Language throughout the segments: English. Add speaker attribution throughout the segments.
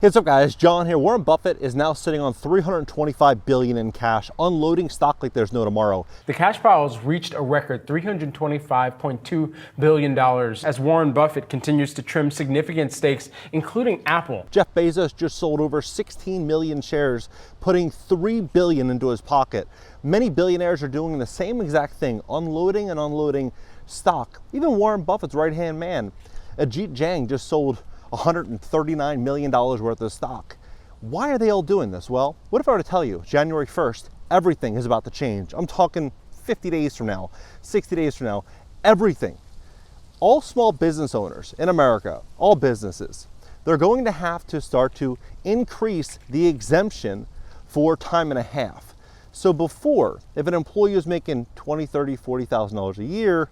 Speaker 1: Hey, what's up guys, John here. Warren Buffett is now sitting on $325 billion in cash, unloading stock like there's no tomorrow.
Speaker 2: The cash piles reached a record $325.2 billion as Warren Buffett continues to trim significant stakes, including Apple.
Speaker 1: Jeff Bezos just sold over 16 million shares, putting $3 billion into his pocket. Many billionaires are doing the same exact thing, unloading and unloading stock. Even Warren Buffett's right-hand man, Ajit Jain, just sold $139 million worth of stock. Why are they all doing this? Well, what if I were to tell you January 1st, everything is about to change? I'm talking 50 days from now, 60 days from now, everything. All small business owners in America, all businesses, they're going to have to start to increase the exemption for time and a half. So before, if an employee was making $20,000, $30,000, $40,000 a year,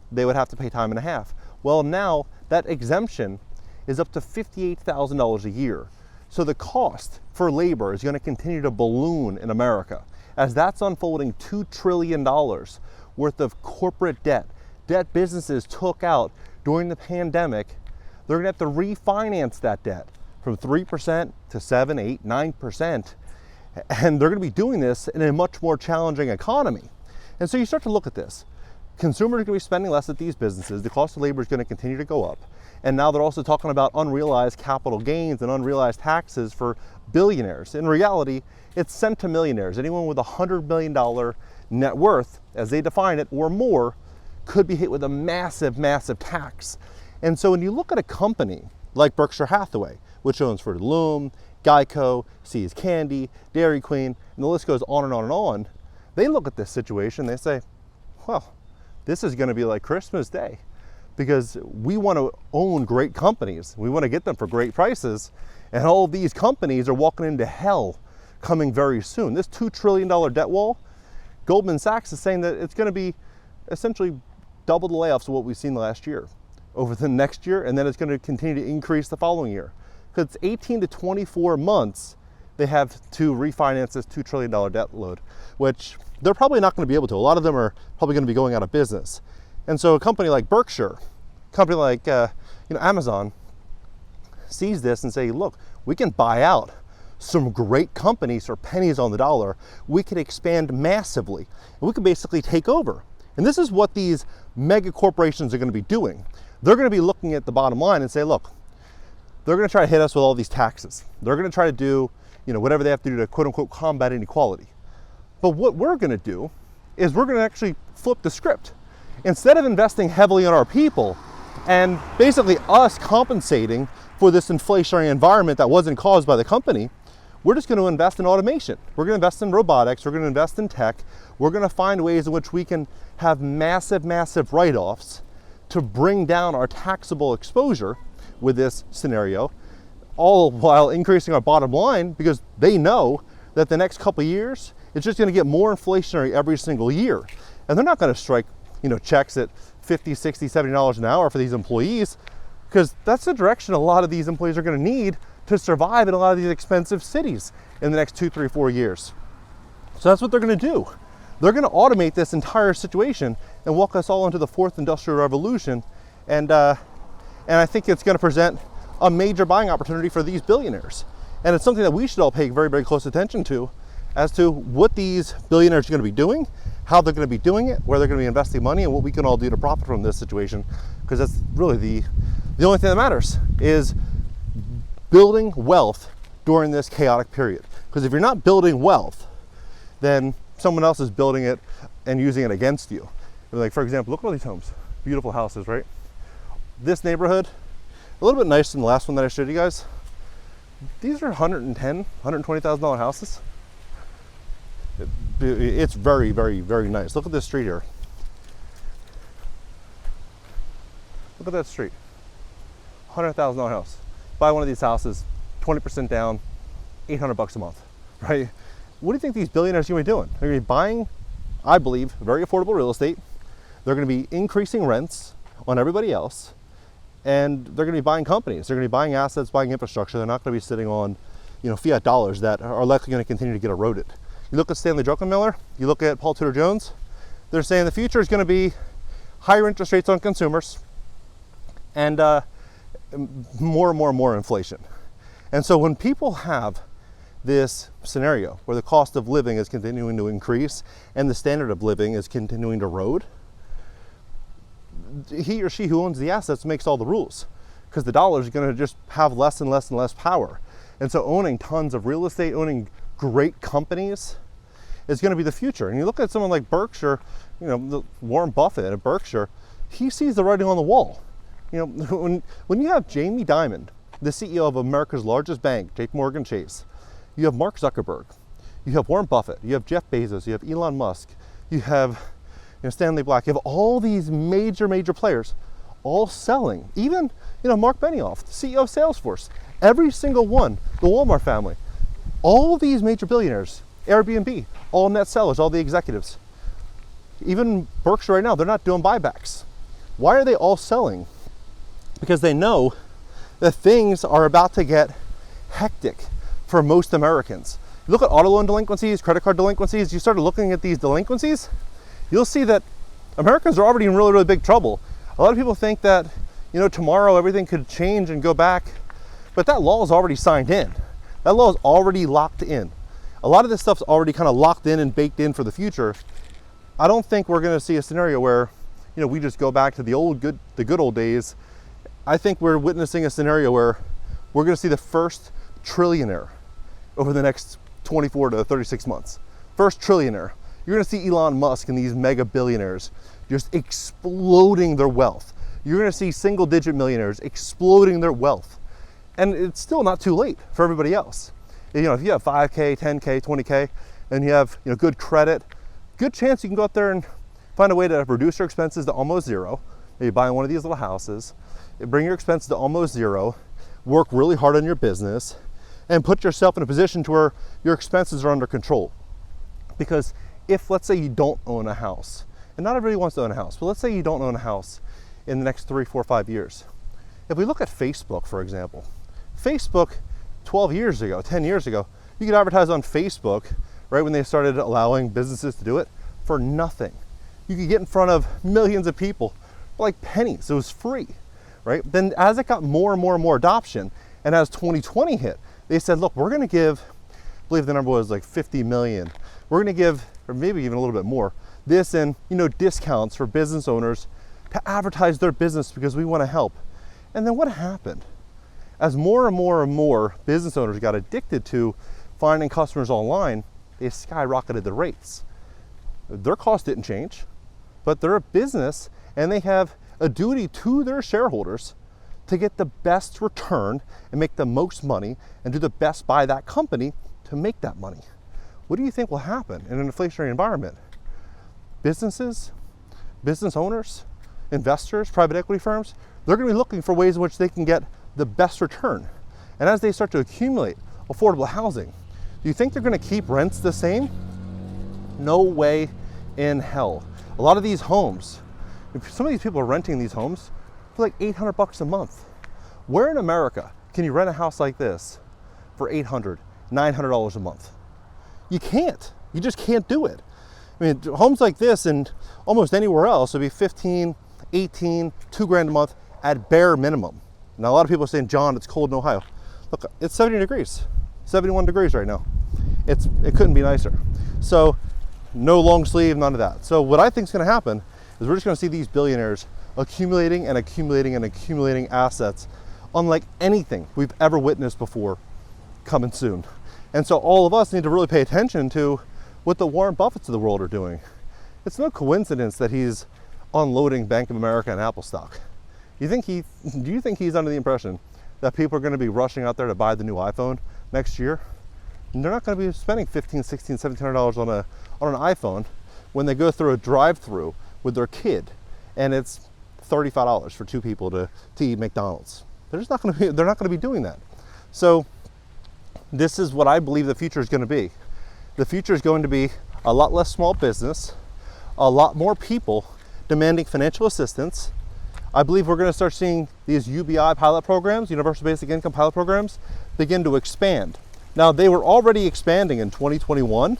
Speaker 1: they would have to pay time and a half. Well, now that exemption is up to $58,000 a year. So the cost for labor is going to continue to balloon in America as that's unfolding $2 trillion worth of corporate debt businesses took out during the pandemic. They're going to have to refinance that debt from 3% to 7, 8, 9%. And they're going to be doing this in a much more challenging economy. And so you start to look at this. Consumers are going to be spending less at these businesses. The cost of labor is going to continue to go up. And now they're also talking about unrealized capital gains and unrealized taxes for billionaires. In reality, it's centimillionaires. Anyone with $100 million net worth, as they define it, or more, could be hit with a massive, massive tax. And so when you look at a company like Berkshire Hathaway, which owns Fruit of the Loom, Geico, See's Candy, Dairy Queen, and the list goes on and on and on, they look at this situation, they say, well, this is going to be like Christmas Day, because we want to own great companies. We want to get them for great prices. And all of these companies are walking into hell coming very soon. This $2 trillion debt wall, Goldman Sachs is saying that it's going to be essentially double the layoffs of what we've seen last year over the next year. And then it's going to continue to increase the following year. Because it's 18 to 24 months they have to refinance this $2 trillion debt load, which they're probably not going to be able to. A lot of them are probably going to be going out of business. And so a company like Berkshire, a company like Amazon, sees this and say, look, we can buy out some great companies for pennies on the dollar. We can expand massively, and we can basically take over. And this is what these mega corporations are going to be doing. They're going to be looking at the bottom line and say, look, they're going to try to hit us with all these taxes. They're going to try to do whatever they have to do to quote unquote combat inequality. But what we're going to do is we're going to actually flip the script. Instead of investing heavily in our people and basically us compensating for this inflationary environment that wasn't caused by the company, we're just going to invest in automation. We're going to invest in robotics. We're going to invest in tech. We're going to find ways in which we can have massive, massive write-offs to bring down our taxable exposure with this scenario, all while increasing our bottom line, because they know that the next couple of years, it's just going to get more inflationary every single year. And they're not going to strike checks at $50, $60, $70 an hour for these employees, because that's the direction a lot of these employees are going to need to survive in a lot of these expensive cities in the next 2, 3, 4 years. So that's what they're going to do. They're going to automate this entire situation and walk us all into the fourth industrial revolution. And I think it's going to present a major buying opportunity for these billionaires. And it's something that we should all pay very, very close attention to as to what these billionaires are going to be doing, how they're going to be doing it, where they're going to be investing money, and what we can all do to profit from this situation. Because that's really the only thing that matters is building wealth during this chaotic period. Because if you're not building wealth, then someone else is building it and using it against you. Like, for example, look at all these homes. Beautiful houses, right? This neighborhood, a little bit nicer than the last one that I showed you guys. These are $110,000, $120,000 houses. It's very, very, very nice. Look at this street here. Look at that street. $100,000 house. Buy one of these houses, 20% down, $800 a month, right? What do you think these billionaires are going to be doing? They're going to be buying, I believe, very affordable real estate. They're going to be increasing rents on everybody else, and they're going to be buying companies. They're going to be buying assets, buying infrastructure. They're not going to be sitting on, fiat dollars that are likely going to continue to get eroded. You look at Stanley Druckenmiller, you look at Paul Tudor Jones, they're saying the future is going to be higher interest rates on consumers and more and more inflation. And so when people have this scenario where the cost of living is continuing to increase and the standard of living is continuing to erode, he or she who owns the assets makes all the rules, because the dollar is going to just have less and less and less power. And so owning tons of real estate, owning great companies is going to be the future. And you look at someone like Berkshire, Warren Buffett at Berkshire, he sees the writing on the wall. When you have Jamie Dimon, the CEO of America's largest bank, JPMorgan Chase, you have Mark Zuckerberg, you have Warren Buffett, you have Jeff Bezos, you have Elon Musk, you have Stanley Black, you have all these major players all selling. Even Mark Benioff, the CEO of Salesforce, every single one, the Walmart family, all these major billionaires, Airbnb, all net sellers, all the executives. Even Berkshire right now, they're not doing buybacks. Why are they all selling? Because they know that things are about to get hectic for most Americans. You look at auto loan delinquencies, credit card delinquencies, you start looking at these delinquencies, you'll see that Americans are already in really big trouble. A lot of people think that, tomorrow everything could change and go back, but that law is already signed in. That law is already locked in. A lot of this stuff's already kind of locked in and baked in for the future. I don't think we're going to see a scenario where, we just go back to the good old days. I think we're witnessing a scenario where we're going to see the first trillionaire over the next 24 to 36 months. First trillionaire. You're going to see Elon Musk and these mega billionaires just exploding their wealth. You're going to see single-digit millionaires exploding their wealth. And it's still not too late for everybody else. If you have 5K, 10K, 20K, and you have good credit, good chance you can go out there and find a way to reduce your expenses to almost zero. Maybe buy one of these little houses, bring your expenses to almost zero, work really hard on your business, and put yourself in a position to where your expenses are under control. Because if, let's say, you don't own a house, and not everybody wants to own a house, but let's say you don't own a house in the next 3, 4, 5 years. If we look at Facebook, for example, Facebook 12 years ago, 10 years ago, you could advertise on Facebook, right when they started allowing businesses to do it, for nothing. You could get in front of millions of people for like pennies. It was free, right? Then as it got more and more adoption, and as 2020 hit, they said, look, we're going to give, I believe the number was like 50 million. We're going to give, or maybe even a little bit more, this and discounts for business owners to advertise their business because we want to help. And then what happened? As more and more business owners got addicted to finding customers online, they skyrocketed the rates. Their cost didn't change, but they're a business and they have a duty to their shareholders to get the best return and make the most money and do the best by that company to make that money. What do you think will happen in an inflationary environment? Businesses, business owners, investors, private equity firms, they're going to be looking for ways in which they can get the best return. And as they start to accumulate affordable housing, do you think they're going to keep rents the same? No way in hell. A lot of these homes, some of these people are renting these homes for like $800 a month. Where in America can you rent a house like this for $800, $900 a month? You can't. You just can't do it. I mean, homes like this and almost anywhere else would be 15, 18, $2,000 a month at bare minimum. Now, a lot of people are saying, John, it's cold in Ohio. Look, it's 70 degrees, 71 degrees right now. It couldn't be nicer. So no long sleeve, none of that. So what I think is going to happen is we're just going to see these billionaires accumulating and accumulating and accumulating assets unlike anything we've ever witnessed before coming soon. And so all of us need to really pay attention to what the Warren Buffetts of the world are doing. It's no coincidence that he's unloading Bank of America and Apple stock. Do you think he's under the impression that people are going to be rushing out there to buy the new iPhone next year? And they're not going to be spending $1,500, $1,600, $1,700 on an iPhone when they go through a drive-through with their kid and it's $35 for two people to eat McDonald's. They're not going to be doing that. So this is what I believe the future is going to be. The future is going to be a lot less small business, a lot more people demanding financial assistance. I believe we're going to start seeing these UBI pilot programs, Universal Basic Income pilot programs, begin to expand. Now, they were already expanding in 2021,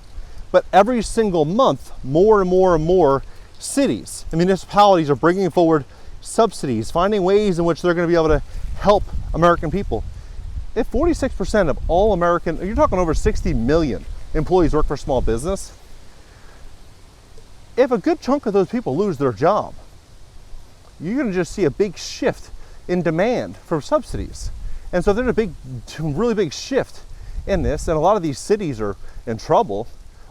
Speaker 1: but every single month, more and more cities and municipalities are bringing forward subsidies, finding ways in which they're going to be able to help American people. if 46% of all American, you're talking over 60 million employees work for small business, if a good chunk of those people lose their job, you're going to just see a big shift in demand for subsidies. And so there's a really big shift in this, and a lot of these cities are in trouble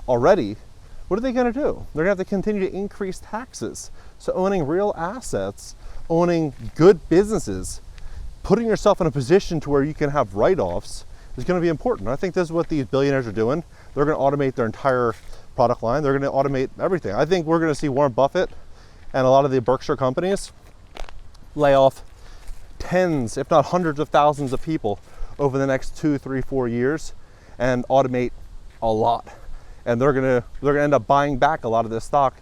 Speaker 1: already. What are they going to do? They're going to have to continue to increase taxes. So owning real assets, owning good businesses, putting yourself in a position to where you can have write-offs is going to be important. I think this is what these billionaires are doing. They're going to automate their entire product line. They're going to automate everything. I think we're going to see Warren Buffett and a lot of the Berkshire companies lay off tens, if not hundreds of thousands of people over the next 2, 3, 4 years and automate a lot. And they're going to end up buying back a lot of this stock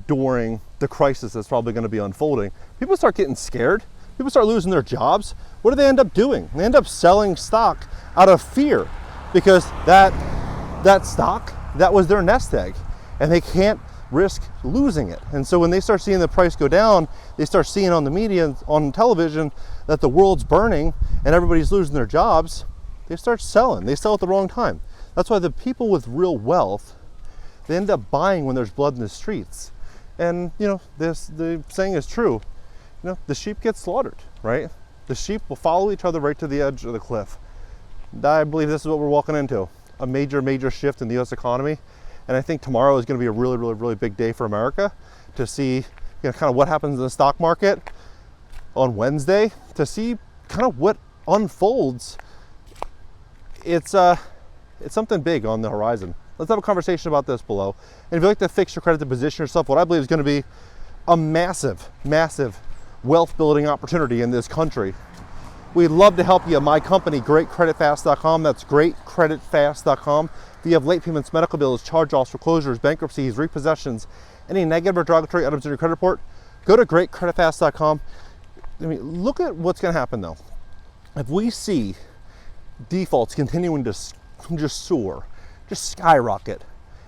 Speaker 1: during the crisis that's probably going to be unfolding. People start getting scared. People start losing their jobs. What do they end up doing? They end up selling stock out of fear, because that stock, that was their nest egg, and they can't risk losing it. And so when they start seeing the price go down, they start seeing on the media, on television, that the world's burning and everybody's losing their jobs, they start selling. They sell at the wrong time. That's why the people with real wealth, they end up buying when there's blood in the streets. And the saying is true. The sheep get slaughtered, right? The sheep will follow each other right to the edge of the cliff. I believe this is what we're walking into, a major, major shift in the US economy. And I think tomorrow is going to be a really, really, really big day for America to see kind of what happens in the stock market on Wednesday, to see kind of what unfolds. It's something big on the horizon. Let's have a conversation about this below. And if you'd like to fix your credit to position yourself, what I believe is going to be a massive, massive wealth building opportunity in this country, we'd love to help you. My company, GreatCreditFast.com. That's GreatCreditFast.com. If you have late payments, medical bills, charge-offs, foreclosures, bankruptcies, repossessions, any negative or derogatory items in your credit report, go to GreatCreditFast.com. I mean, look at what's going to happen though. If we see defaults continuing to just soar, just skyrocket,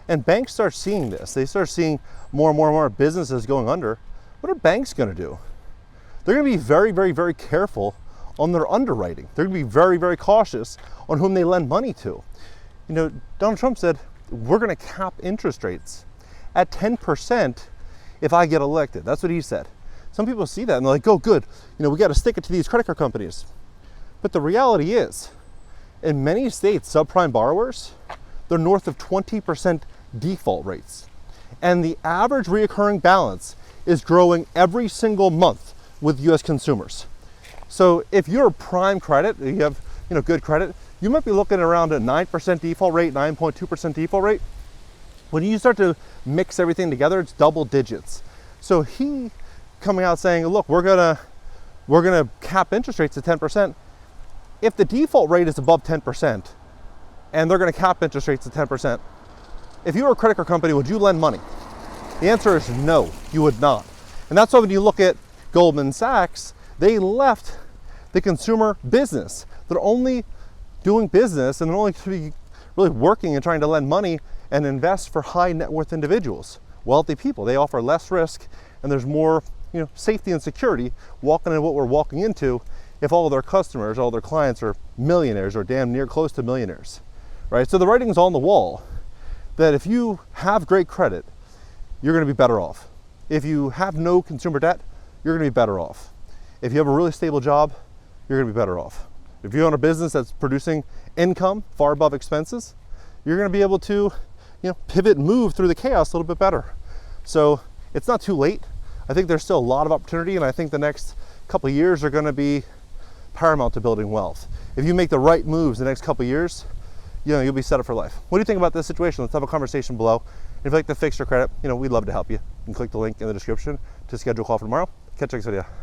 Speaker 1: and banks start seeing this, they start seeing more and more and more businesses going under, what are banks going to do? They're going to be very, very, very careful on their underwriting. They're going to be very, very cautious on whom they lend money to. Donald Trump said, we're going to cap interest rates at 10% if I get elected. That's what he said. Some people see that and they're like, oh, good. We got to stick it to these credit card companies. But the reality is, in many states, subprime borrowers, they're north of 20% default rates. And the average reoccurring balance is growing every single month with US consumers. So if you're prime credit, you have good credit, you might be looking around a 9% default rate, 9.2% default rate. When you start to mix everything together, it's double digits. So he coming out saying, look, we're gonna cap interest rates at 10%. If the default rate is above 10% and they're gonna cap interest rates at 10%, if you were a credit card company, would you lend money? The answer is no, you would not. And that's why when you look at Goldman Sachs, they left the consumer business. They're only doing business and they're only really working and trying to lend money and invest for high net worth individuals, wealthy people. They offer less risk and there's more safety and security walking into what we're walking into if all of their customers, all their clients are millionaires or damn near close to millionaires, right? So the writing's on the wall that if you have great credit, you're going to be better off. If you have no consumer debt, you're going to be better off. If you have a really stable job, you're going to be better off. If you own a business that's producing income far above expenses, you're going to be able to pivot and move through the chaos a little bit better. So it's not too late. I think there's still a lot of opportunity, and I think the next couple of years are going to be paramount to building wealth. If you make the right moves the next couple of years, you'll be set up for life. What do you think about this situation? Let's have a conversation below. If you'd like to fix your credit, we'd love to help you. You can click the link in the description to schedule a call for tomorrow. Catch you next video.